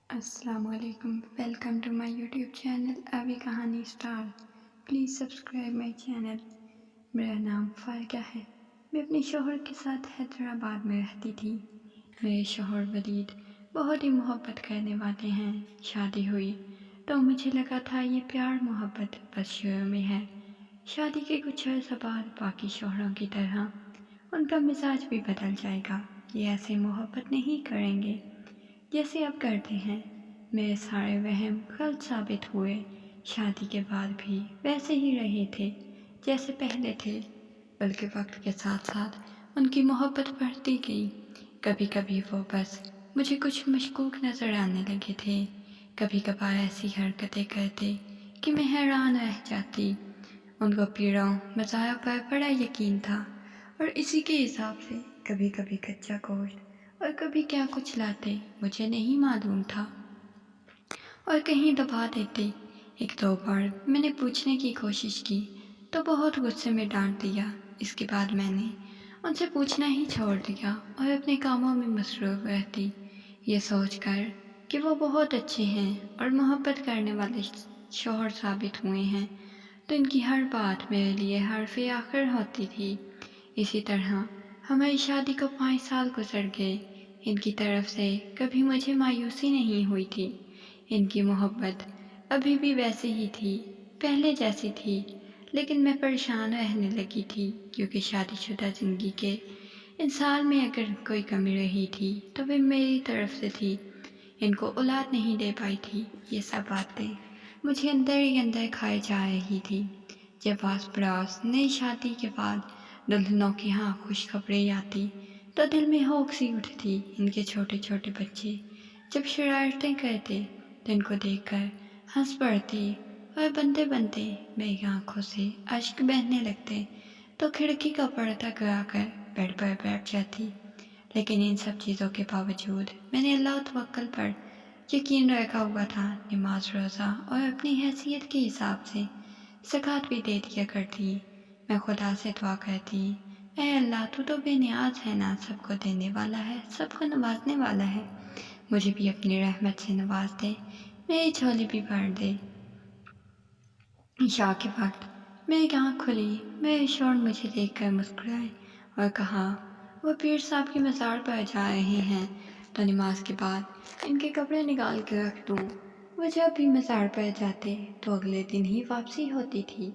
السلام علیکم، welcome to my YouTube channel ابھی کہانی star. Please subscribe my channel. میرا نام فائقہ ہے. میں اپنے شوہر کے ساتھ حیدرآباد میں رہتی تھی. میرے شوہر ولید بہت ہی محبت کرنے والے ہیں. شادی ہوئی تو مجھے لگا تھا یہ پیار محبت بس شروع میں ہے. شادی کے کچھ عرصہ بعد باقی شوہروں کی طرح ان کا مزاج بھی بدل جائے گا. یہ ایسے محبت نہیں کریں گے جیسے اب کرتے ہیں. میرے سارے وہم غلط ثابت ہوئے. شادی کے بعد بھی ویسے ہی رہے تھے جیسے پہلے تھے، بلکہ وقت کے ساتھ ساتھ ان کی محبت بڑھتی گئی. کبھی کبھی وہ بس مجھے کچھ مشکوک نظر آنے لگے تھے. کبھی کبھار ایسی حرکتیں کرتے کہ میں حیران رہ جاتی. ان کو پیڑوں مزاحوں پر بڑا یقین تھا اور اسی کے حساب سے کبھی کبھی کچا گوشت اور کبھی کیا کچھ لاتے مجھے نہیں معلوم تھا اور کہیں دبا دیتے. ایک دو بار میں نے پوچھنے کی کوشش کی تو بہت غصے میں ڈانٹ دیا. اس کے بعد میں نے ان سے پوچھنا ہی چھوڑ دیا اور اپنے کاموں میں مصروف رہتی، یہ سوچ کر کہ وہ بہت اچھے ہیں اور محبت کرنے والے شوہر ثابت ہوئے ہیں تو ان کی ہر بات میرے لیے حرف آخر ہوتی تھی. اسی طرح ہماری شادی کو 5 سال گزر گئے. ان کی طرف سے کبھی مجھے مایوسی نہیں ہوئی تھی. ان کی محبت ابھی بھی ویسی ہی تھی، پہلے جیسی تھی، لیکن میں پریشان رہنے لگی تھی کیونکہ شادی شدہ زندگی کے ان سال میں اگر کوئی کمی رہی تھی تو وہ میری طرف سے تھی. ان کو اولاد نہیں دے پائی تھی. یہ سب باتیں مجھے اندر ہی اندر کھائے جا رہی تھی. جب آس پڑوس نئی شادی کے بعد دلہنوں کے ہاں خوشخبری آتی تو دل میں ہوک سی اٹھتی. ان کے چھوٹے چھوٹے بچے جب شرارتیں کرتے تو ان کو دیکھ کر ہنس پڑتی اور بنتے بنتے میری آنکھوں سے اشک بہنے لگتے تو کھڑکی کا پردہ گرا کر بیڈ پر بیٹھ جاتی. لیکن ان سب چیزوں کے باوجود میں نے اللہ و توکل پر یقین رکھا ہوا تھا. نماز روزہ اور اپنی حیثیت کے حساب سے زکوٰۃ بھی دے دیا کرتی. میں خدا سے دعا کرتی، اے اللہ تو بے نیاز ہے نا، سب کو دینے والا ہے، سب کو نوازنے والا ہے، مجھے بھی اپنی رحمت سے نواز دے، میری جھولی بھی بھر دے. عشاء کے وقت میری آنکھ کھلی. میرے شوہر مجھے دیکھ کر مسکرائے اور کہا وہ پیر صاحب کی مزار پر جا رہے ہیں تو نماز کے بعد ان کے کپڑے نکال کے رکھ دوں. وہ جب بھی مزار پر جاتے تو اگلے دن ہی واپسی ہوتی تھی.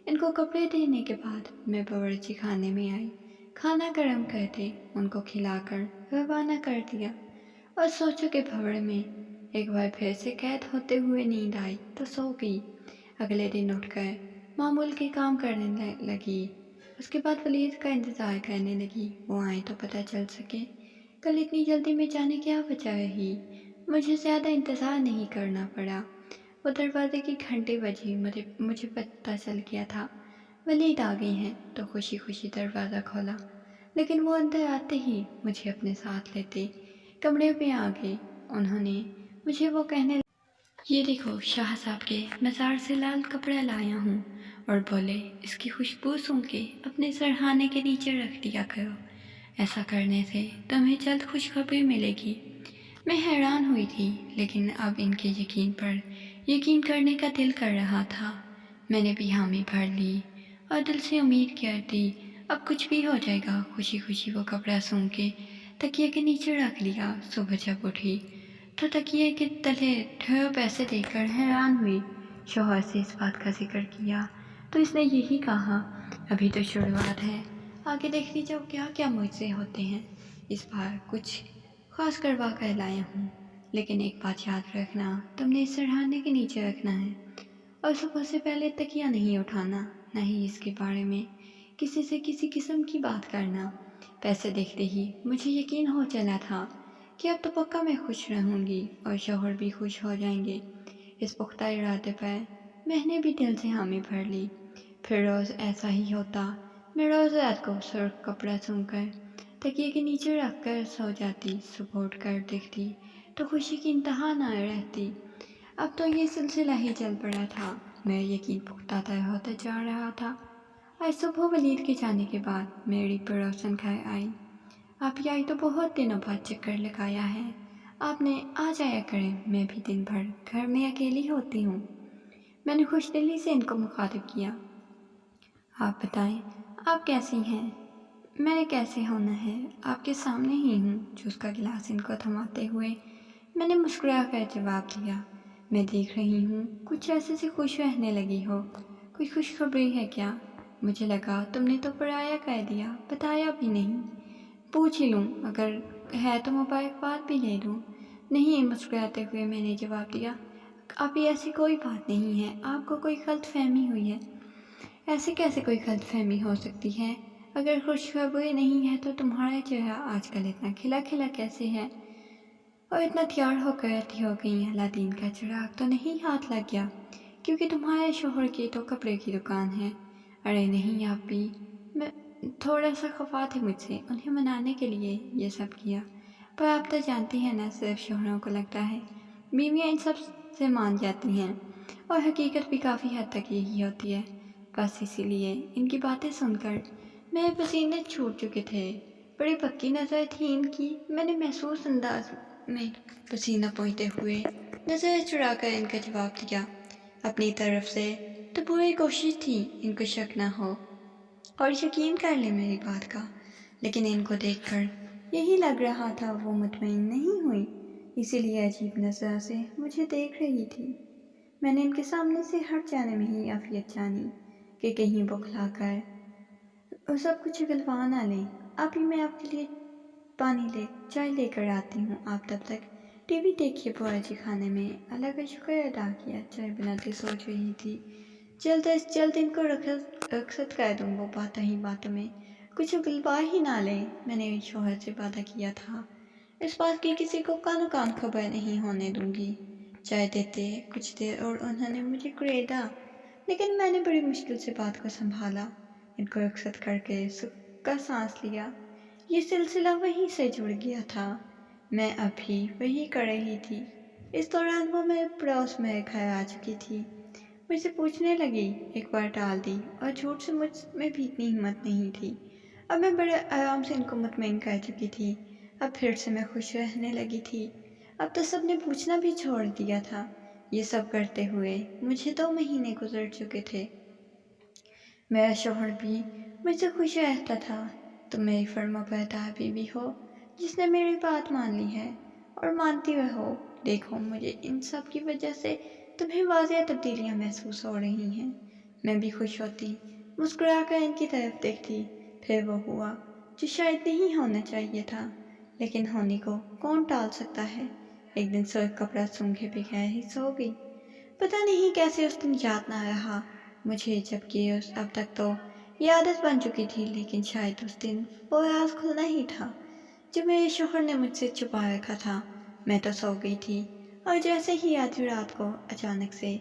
ان کو کپڑے دینے کے بعد میں باورچی خانے میں آئی. کھانا گرم کرتے ان کو کھلا کر روانہ کر دیا اور سوچو کہ بھور میں ایک بار پھر سے قید ہوتے ہوئے نیند آئی تو سو گئی. اگلے دن اٹھ کر معمول کے کام کرنے لگی. اس کے بعد ولید کا انتظار کرنے لگی، وہ آئے تو پتہ چل سکے. کل اتنی جلدی میں جانے کیا وجہ رہی؟ مجھے زیادہ انتظار نہیں کرنا پڑا. وہ دروازے کی گھنٹی بجی، مجھے پتہ چل گیا تھا ولید آ گئے ہیں تو خوشی خوشی دروازہ کھولا. لیکن وہ اندر آتے ہی مجھے اپنے ساتھ لیتے کمرے میں آ گئے. انہوں نے مجھے وہ کہنے یہ دیکھو شاہ صاحب کے مزار سے لال کپڑا لایا ہوں، اور بولے اس کی خوشبو سونگھ کے اپنے سرہانے کے نیچے رکھ دیا کرو، ایسا کرنے سے تمہیں جلد خوشخبری ملے گی. میں حیران ہوئی تھی لیکن اب ان کے یقین پر یقین کرنے کا دل کر رہا تھا. میں نے بھی حامی بھر لی اور دل سے امید کرتی اب کچھ بھی ہو جائے گا. خوشی خوشی وہ کپڑا سونگھ کے تکیے کے نیچے رکھ لیا. صبح جب اٹھی تو تکیے کے تلے ڈھیروں پیسے دیکھ کر حیران ہوئی. شوہر سے اس بات کا ذکر کیا تو اس نے یہی کہا ابھی تو شروعات ہے، آگے دیکھتی جاؤ کیا کیا معجزے ہوتے ہیں. اس بار کچھ خاص کروا کر لایا ہوں، لیکن ایک بات یاد رکھنا، تم نے اس سرہانے کے نیچے رکھنا ہے اور صبح سے پہلے تکیہ نہیں اٹھانا، نہ ہی اس کے بارے میں کسی سے کسی قسم کی بات کرنا. پیسے دیکھتے ہی مجھے یقین ہو چلا تھا کہ اب تو پکا میں خوش رہوں گی اور شوہر بھی خوش ہو جائیں گے. اس پختہ ارادے پر میں نے بھی دل سے حامی بھر لی. پھر روز ایسا ہی ہوتا. میں روز رات کو سرخ کپڑا سونگھ کر تکیے کے نیچے رکھ کر سو جاتی. صبح اٹھ کر دیکھتی تو خوشی کی انتہا نہ رہتی. اب تو یہ سلسلہ ہی چل پڑا تھا. میرا یقین پختہ تر ہوتا جا رہا تھا. آج صبح ولید کے جانے کے بعد میری پڑوسن گھر آئی. آپ آئی تو بہت دنوں بعد چکر لگایا ہے. آپ نے آ جایا کریں، میں بھی دن بھر گھر میں اکیلی ہوتی ہوں۔ میں نے خوش دلی سے ان کو مخاطب کیا۔ آپ بتائیں، آپ کیسی ہیں؟ میں نے کیسے ہونا ہے، آپ کے سامنے ہی ہوں۔ جوس کا گلاس ان کو تھماتے ہوئے میں نے مسکرا کر جواب دیا، میں دیکھ رہی ہوں کچھ ایسے سے خوش رہنے لگی ہو، کوئی خوشخبری ہے کیا؟ مجھے لگا تم نے تو پرایا کہہ دیا، بتایا بھی نہیں۔ پوچھ ہی لوں، اگر ہے تو مبارکباد بھی لے لوں۔ نہیں، مسکراتے ہوئے میں نے جواب دیا، ابھی ایسی کوئی بات نہیں ہے، آپ کو کوئی غلط فہمی ہوئی ہے۔ ایسے کیسے کوئی غلط فہمی ہو سکتی ہے؟ اگر خوشخبری نہیں ہے تو تمہارا چہرہ آج کل اتنا کھلا کھلا کیسے ہے، اور اتنا تیار ہو کر رہتی ہو کہیں الادین کا چراغ تو نہیں ہاتھ لگ گیا؟ کیونکہ تمہارے شوہر کی تو کپڑے کی دکان ہے۔ ارے نہیں، آپ بھی، میں تھوڑا سا خفا تھے مجھ سے، انہیں منانے کے لیے یہ سب کیا۔ پر آپ تو جانتی ہیں نا، صرف شوہروں کو لگتا ہے بیویاں ان سب سے مان جاتی ہیں، اور حقیقت بھی کافی حد تک یہی ہوتی ہے۔ بس اسی لیے ان کی باتیں سن کر میرے پسینے چھوٹ چکے تھے، بڑی پکی نظر تھی ان کی۔ میں نے محسوس انداز میں پسینہ پوچھتے ہوئے نظر چڑھا کر ان کا جواب دیا، اپنی طرف سے تو پوری کوشش تھی ان کو شک نہ ہو اور یقین کر لے میری بات کا، لیکن ان کو دیکھ کر یہی لگ رہا تھا وہ مطمئن نہیں ہوئی، اسی لیے عجیب نظر سے مجھے دیکھ رہی تھی۔ میں نے ان کے سامنے سے ہٹ جانے میں ہی عافیت جانی کہ کہیں بخلا کر وہ سب کچھ گلوا نہ لیں۔ ابھی میں آپ کے لیے چائے لے کر آتی ہوں، آپ تب تک ٹی وی دیکھیے۔ بوا جی خانے میں اللہ کا شکر ادا کیا چائے بناتے سوچ رہی تھی، جلد از جلد ان کو رخصت کر دوں، وہ باتوں ہی باتوں میں کچھ گلوا ہی نہ لیں۔ میں نے شوہر سے وعدہ کیا تھا اس بات کی کسی کو کانو کان خبر نہیں ہونے دوں گی۔ چائے دیتے کچھ دیر اور انہوں نے مجھے کریدا، لیکن میں نے بڑی مشکل سے بات کو سنبھالا، ان کو رخصت کر کے سکھ کا سانس لیا۔ یہ سلسلہ وہیں سے جڑ گیا تھا، میں اب بھی وہی کر رہی تھی۔ اس دوران وہ میرے پڑوس میں گھر آ چکی تھی، مجھ سے پوچھنے لگی، ایک بار ٹال دی، اور جھوٹ سے مجھ میں بھی اتنی ہمت نہیں تھی۔ اب میں بڑے آرام سے ان کو مطمئن کر چکی تھی، اب پھر سے میں خوش رہنے لگی تھی۔ اب تو سب نے پوچھنا بھی چھوڑ دیا تھا۔ یہ سب کرتے ہوئے مجھے 2 مہینے گزر چکے تھے۔ میرا شوہر بھی مجھ سے خوش رہتا تھا۔ تم میری فرما بردار بیوی ہو جس نے میری بات مان لی ہے، اور مانتی رہو۔ دیکھو، مجھے ان سب کی وجہ سے تمہیں واضح تبدیلیاں محسوس ہو رہی ہیں۔ میں بھی خوش ہوتی، مسکرا کر ان کی طرف دیکھتی۔ پھر وہ ہوا جو شاید نہیں ہونا چاہیے تھا، لیکن ہونے کو کون ٹال سکتا ہے۔ ایک دن سرخ کپڑا سونگھے بغیر ہی سو گئی۔ پتہ نہیں کیسے اس دن یاد نہ رہا مجھے، جبکہ اب تک تو یہ عادت بن چکی تھی، لیکن شاید اس دن وہ راز کھلنا ہی تھا جو میرے شوہر نے مجھ سے چھپا رکھا تھا۔ میں تو سو گئی تھی، اور جیسے ہی آدھی رات کو اچانک سے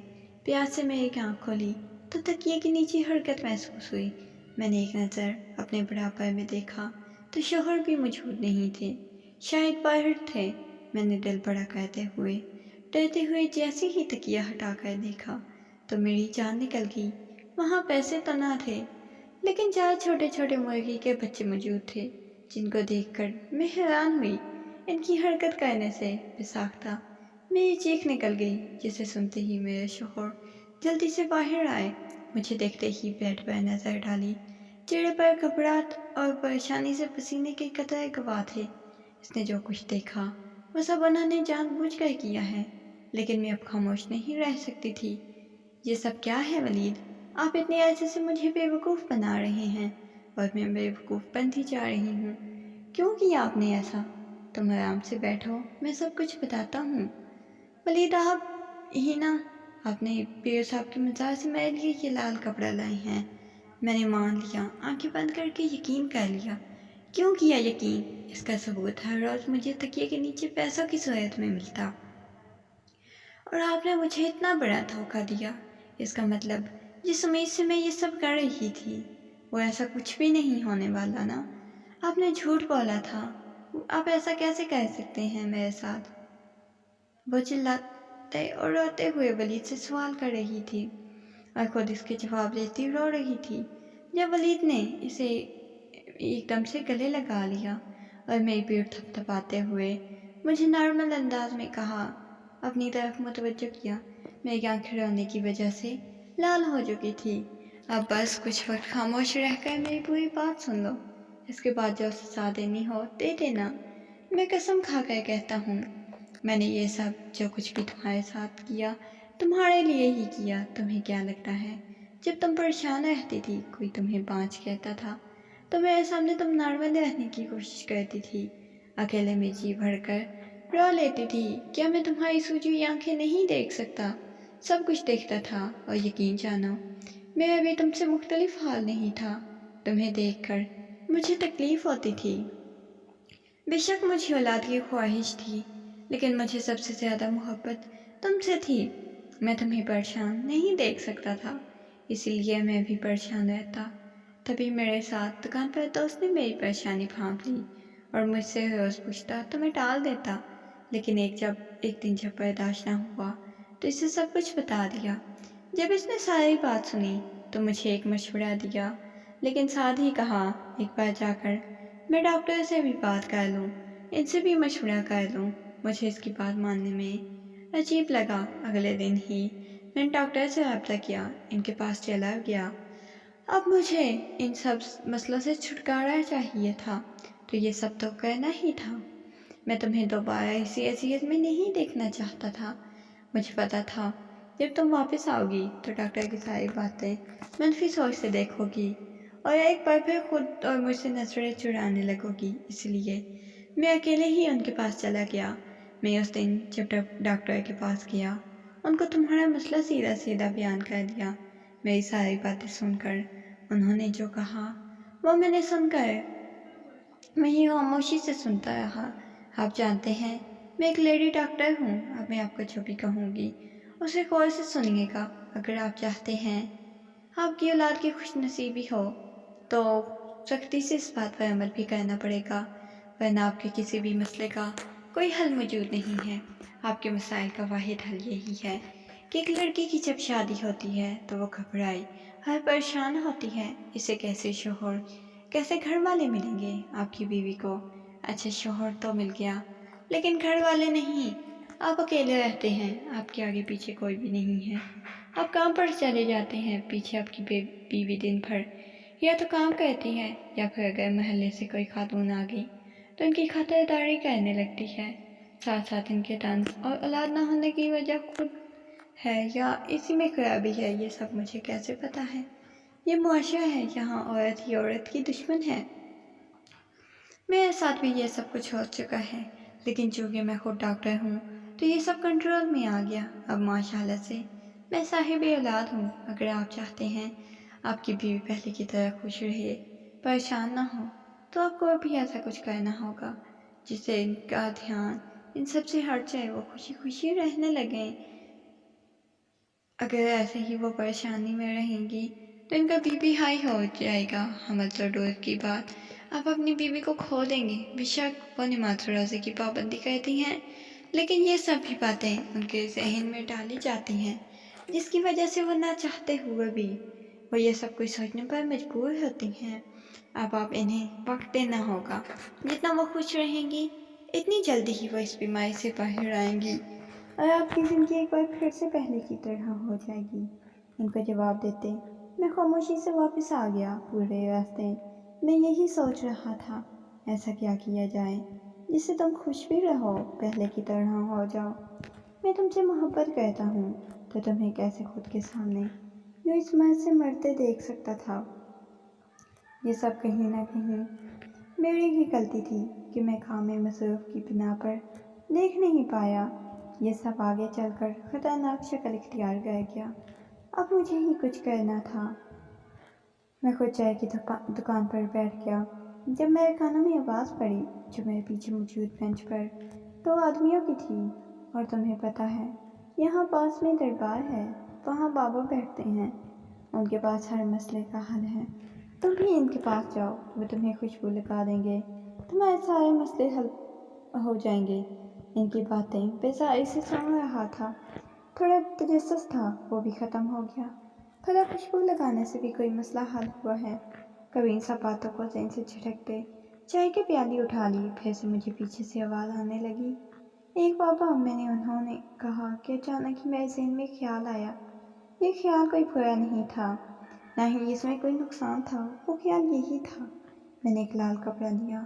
پیاس سے میری آنکھ کھلی تو تکیے کے نیچے حرکت محسوس ہوئی۔ میں نے ایک نظر اپنے برابر میں دیکھا تو شوہر بھی موجود نہیں تھے، شاید باہر تھے۔ میں نے دل بڑا کرتے ہوئے ڈرتے ہوئے جیسے ہی تکیہ ہٹا کر دیکھا تو میری جان نکل گئی۔ وہاں پیسے تو نہ تھے، لیکن 4 چھوٹے چھوٹے مرغی کے بچے موجود تھے، جن کو دیکھ کر میں حیران ہوئی۔ ان کی حرکت کرنے سے بساختہ میری چیخ نکل گئی، جسے سنتے ہی میرے شوہر جلدی سے باہر آئے۔ مجھے دیکھتے ہی بیڈ پر نظر ڈالی، چہرے پر گھبراہٹ اور پریشانی سے پسینے کے قطرے گواہ تھے۔ اس نے جو کچھ دیکھا وہ سب انہوں نے جان بوجھ کر کیا ہے، لیکن میں اب خاموش نہیں رہ سکتی تھی۔ یہ سب کیا ہے ولید؟ آپ اتنے عرصے سے مجھے بے وقوف بنا رہے ہیں، اور میں بے وقوف بنتی جا رہی ہوں۔ کیوں کیا آپ نے ایسا؟ تم آرام سے بیٹھو، میں سب کچھ بتاتا ہوں۔ ولید، آپ ہی نا، آپ نے پیر صاحب کے مزار سے میرے لیے یہ لال کپڑا لائے ہیں۔ میں نے مان لیا، آنکھیں بند کر کے یقین کر لیا۔ کیوں کیا یقین؟ اس کا ثبوت ہر روز مجھے تکیے کے نیچے پیسوں کی صورت میں ملتا، اور آپ نے مجھے اتنا بڑا دھوکہ دیا۔ اس کا مطلب جس امید سے میں یہ سب کر رہی تھی وہ ایسا کچھ بھی نہیں ہونے والا نا؟ آپ نے جھوٹ بولا تھا، آپ ایسا کیسے کر سکتے ہیں میرے ساتھ؟ وہ چلاتے اور روتے ہوئے ولید سے سوال کر رہی تھی، اور خود اس کے جواب دیتی رو رہی تھی، جب ولید نے اسے ایک دم سے گلے لگا لیا اور میری پیٹھ تھپتھپاتے ہوئے مجھے نارمل انداز میں کہا، اپنی طرف متوجہ کیا۔ میری آنکھیں رونے کی وجہ سے لال ہو چکی تھی۔ اب بس کچھ وقت خاموش رہ کر میری پوری بات سن لو، اس کے بعد جو سزا دینی ہو دے دینا۔ میں قسم کھا کر کہتا ہوں، میں نے یہ سب جو کچھ بھی تمہارے ساتھ کیا تمہارے لیے ہی کیا۔ تمہیں کیا لگتا ہے جب تم پریشان رہتی تھی کوئی تمہیں بانجھ کہتا تھا تو میرے سامنے تم نارمل رہنے کی کوشش کرتی تھی، اکیلے میں جی بھر کر رو لیتی تھی؟ کیا میں تمہاری سوجی ہوئی آنکھیں نہیں دیکھ سکتا؟ سب کچھ دیکھتا تھا، اور یقین جانو میرا بھی تم سے مختلف حال نہیں تھا۔ تمہیں دیکھ کر مجھے تکلیف ہوتی تھی۔ بے شک مجھے اولاد کی خواہش تھی، لیکن مجھے سب سے زیادہ محبت تم سے تھی۔ میں تمہیں پریشان نہیں دیکھ سکتا تھا، اسی لیے میں بھی پریشان رہتا۔ تبھی میرے ساتھ دکان پر دوست نے میری پریشانی بھانپ لی اور مجھ سے روز پوچھتا تو میں ٹال دیتا، لیکن ایک دن جب برداشت نہ ہوا تو اسے سب کچھ بتا دیا۔ جب اس نے ساری بات سنی تو مجھے ایک مشورہ دیا، لیکن ساتھ ہی کہا ایک بار جا کر میں ڈاکٹر سے بھی بات کر لوں، ان سے بھی مشورہ کر لوں۔ مجھے اس کی بات ماننے میں عجیب لگا۔ اگلے دن ہی میں نے ڈاکٹر سے رابطہ کیا، ان کے پاس چلا گیا۔ اب مجھے ان سب مسئلوں سے چھٹکارا چاہیے تھا، تو یہ سب تو کرنا ہی تھا۔ میں تمہیں دوبارہ اسی اذیت میں نہیں دیکھنا چاہتا تھا۔ مجھے پتا تھا جب تم واپس آؤ گی تو ڈاکٹر کی ساری باتیں منفی سوچ سے دیکھو گی اور ایک بار پھر خود اور مجھ سے نظریں چرانے لگو گی، اس لیے میں اکیلے ہی ان کے پاس چلا گیا۔ میں اس دن جب ڈاکٹر کے پاس گیا ان کو تمہارا مسئلہ سیدھا سیدھا بیان کر دیا۔ میری ساری باتیں سن کر انہوں نے جو کہا وہ میں نے سن کر میں ہی خاموشی سے سنتا رہا۔ آپ جانتے ہیں میں ایک لیڈی ڈاکٹر ہوں، اب میں آپ کو جو بھی کہوں گی اسے غور سے سنیے گا۔ اگر آپ چاہتے ہیں آپ کی اولاد کی خوش نصیبی ہو تو سختی سے اس بات پر عمل بھی کرنا پڑے گا، ورنہ آپ کے کسی بھی مسئلے کا کوئی حل موجود نہیں ہے۔ آپ کے مسائل کا واحد حل یہی ہے کہ ایک لڑکی کی جب شادی ہوتی ہے تو وہ گھبرائی ہر پریشان ہوتی ہے۔ اسے کیسے شوہر کیسے گھر والے ملیں گے؟ آپ کی بیوی کو اچھا شوہر تو مل گیا، لیکن گھر والے نہیں۔ آپ اکیلے رہتے ہیں، آپ کے آگے پیچھے کوئی بھی نہیں ہے۔ آپ کام پر چلے جاتے ہیں، پیچھے آپ کی بیوی دن بھر یا تو کام کرتی ہے یا پھر اگر محلے سے کوئی خاتون آ گئی تو ان کی خاطرداری کرنے لگتی ہے۔ ساتھ ساتھ ان کے طنز اور اولاد نہ ہونے کی وجہ خود ہے یا اسی میں خرابی ہے، یہ سب مجھے کیسے پتا ہے؟ یہ معاشرہ ہے، یہاں عورت ہی عورت کی دشمن ہے۔ میرے ساتھ بھی یہ سب کچھ ہو چکا ہے، لیکن چونکہ میں خود ڈاکٹر ہوں تو یہ سب کنٹرول میں آ گیا۔ اب ماشاءاللہ سے میں صاحب اولاد ہوں۔ اگر آپ چاہتے ہیں آپ کی بیوی پہلے کی طرح خوش رہے، پریشان نہ ہو، تو آپ کو بھی ایسا کچھ کرنا ہوگا جس سے ان کا دھیان ان سب سے ہٹ جائے، وہ خوشی خوشی رہنے لگیں۔ اگر ایسے ہی وہ پریشانی میں رہیں گی تو ان کا بی پی ہائی ہو جائے گا، حمل تو دور کی بات آپ اپنی بیوی کو کھو دیں گے۔ بے شک وہ نماز و روزے کی پابندی کرتی ہیں، لیکن یہ سب بھی باتیں ان کے ذہن میں ڈالی جاتی ہیں، جس کی وجہ سے وہ نہ چاہتے ہوئے بھی وہ یہ سب کچھ سوچنے پر مجبور ہوتی ہیں۔ اب آپ انہیں وقت دینا ہوگا، جتنا وہ خوش رہیں گی اتنی جلدی ہی وہ اس بیماری سے باہر آئیں گی اور آپ کی زندگی ایک بار پھر سے پہلے کی طرح ہو جائے گی۔ ان کو جواب دیتے میں خاموشی سے واپس آ گیا۔ پورے راستے میں یہی سوچ رہا تھا، ایسا کیا کیا جائے جس سے تم خوش بھی رہو، پہلے کی طرح ہو جاؤ۔ میں تم سے محبت کرتا ہوں تو تمہیں کیسے خود کے سامنے یوں اس مرض سے مرتے دیکھ سکتا تھا؟ یہ سب کہیں نہ کہیں میری ہی غلطی تھی کہ میں کام میں مصروف کی بنا پر دیکھ نہیں پایا۔ یہ سب آگے چل کر خطرناک شکل اختیار کر گیا۔ اب مجھے ہی کچھ کرنا تھا۔ میں خود چائے کی دکان پر بیٹھ گیا جب میرے کانوں میں آواز پڑی جو میرے پیچھے موجود بینچ پر 2 آدمیوں کی تھی۔ اور تمہیں پتہ ہے یہاں پاس میں دربار ہے، وہاں بابا بیٹھتے ہیں، ان کے پاس ہر مسئلے کا حل ہے۔ تم بھی ان کے پاس جاؤ، وہ تمہیں خوشبو لگا دیں گے، تمہارے سارے مسئلے حل ہو جائیں گے۔ ان کی باتیں بیزاری سے سن رہا تھا، تھوڑا تجسس تھا وہ بھی ختم ہو گیا۔ بھلا خوشبو لگانے سے بھی کوئی مسئلہ حل ہوا ہے؟ کبھی ان سب باتوں کو ذہن سے جھٹکتے چائے کی پیالی اٹھا لی، پھر سے مجھے پیچھے سے آواز آنے لگی، ایک بابا انہوں نے کہا کہ اچانک ہی میرے ذہن میں خیال آیا۔ یہ خیال کوئی برا نہیں تھا، نہ ہی اس میں کوئی نقصان تھا، وہ خیال یہی تھا۔ میں نے ایک لال کپڑا لیا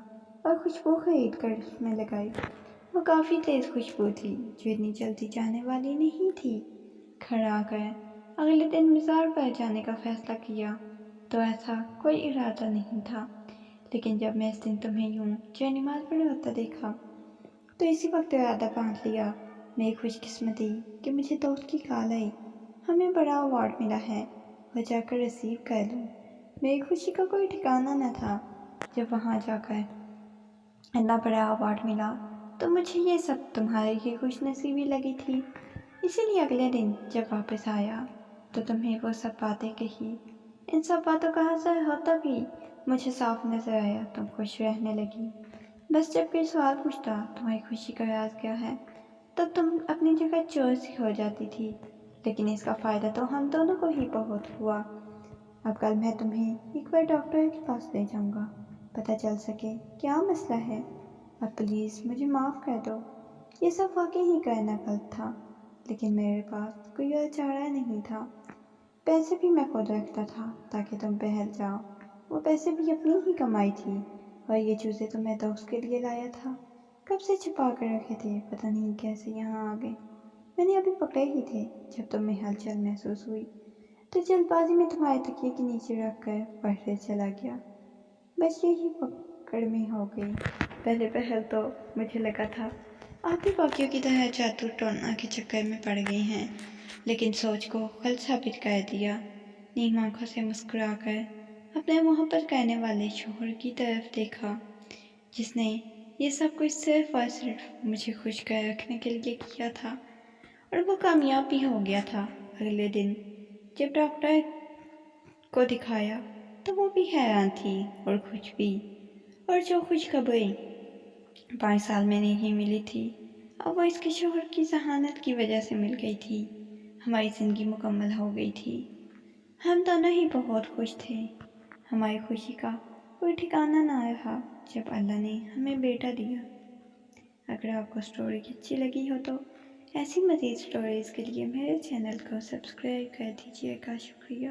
اور خوشبو خرید کر اس میں لگائی۔ وہ کافی تیز خوشبو تھی، جو اتنی جلدی جانے والی نہیں تھی۔ گھر آ کر اگلے دن مزار پر جانے کا فیصلہ کیا تو ایسا کوئی ارادہ نہیں تھا، لیکن جب میں اس دن تمہیں یوں جے نماز پڑھے ہوتا دیکھا تو اسی وقت ارادہ باندھ لیا۔ میری خوش قسمتی کہ مجھے دوست کی کال آئی، ہمیں بڑا ایوارڈ ملا ہے، وہ جا کر ریسیو کر لوں۔ میری خوشی کا کوئی ٹھکانہ نہ تھا۔ جب وہاں جا کر اتنا بڑا ایوارڈ ملا تو مجھے یہ سب تمہاری ہی خوش نصیبی لگی تھی۔ اسی لیے اگلے دن جب واپس آیا تو تمہیں وہ سب باتیں کہی۔ ان سب باتوں کا اثر ہوتا بھی مجھے صاف نظر آیا، تم خوش رہنے لگی۔ بس جب کوئی سوال پوچھتا تمہاری خوشی کا راز کیا ہے، تب تم اپنی جگہ چور سی ہو جاتی تھی، لیکن اس کا فائدہ تو ہم دونوں کو ہی بہت ہوا۔ اب کل میں تمہیں ایک بار ڈاکٹر کے پاس لے جاؤں گا، پتہ چل سکے کیا مسئلہ ہے۔ اب پلیز مجھے معاف کر دو، یہ سب واقعی ہی کرنا غلط تھا، لیکن میرے پاس کوئی اور چارہ نہیں تھا۔ پیسے بھی میں خود رکھتا تھا تاکہ تم بہل جاؤ، وہ پیسے بھی اپنی ہی کمائی تھی، اور یہ جوتے تو میں دوست کے لیے لایا تھا، کب سے چھپا کر رکھے تھے، پتہ نہیں کیسے یہاں آ گئے۔ میں نے ابھی پکڑے ہی تھے جب تم میں ہلچل محسوس ہوئی تو جلد بازی میں تمہارے تکیے کے نیچے رکھ کر پڑھنے چلا گیا۔ بس یہی پکڑ میں ہو گئی۔ پہلے پہل تو مجھے لگا تھا آپ بھی باقیوں کی طرح جادو ٹونا کے چکر میں پڑ گئی ہیں، لیکن سوچ کو غلط ثابت کر دیا۔ نیم آنکھوں سے مسکرا کر اپنے محبت کرنے والے شوہر کی طرف دیکھا، جس نے یہ سب کچھ صرف اور صرف مجھے خوش کر رکھنے کے لیے کیا تھا، اور وہ کامیاب بھی ہو گیا تھا۔ اگلے دن جب ڈاکٹر کو دکھایا تو وہ بھی حیران تھی اور خوش بھی، اور جو خوشخبری 5 سال میں نہیں ملی تھی، اب وہ اس کے شوہر کی ذہانت کی وجہ سے مل گئی تھی۔ ہماری زندگی مکمل ہو گئی تھی، ہم دونوں ہی بہت خوش تھے۔ ہماری خوشی کا کوئی ٹھکانہ نہ رہا جب اللہ نے ہمیں بیٹا دیا۔ اگر آپ کو سٹوری اچھی لگی ہو تو ایسی مزید سٹوریز کے لیے میرے چینل کو سبسکرائب کر دیجیے گا۔ شکریہ۔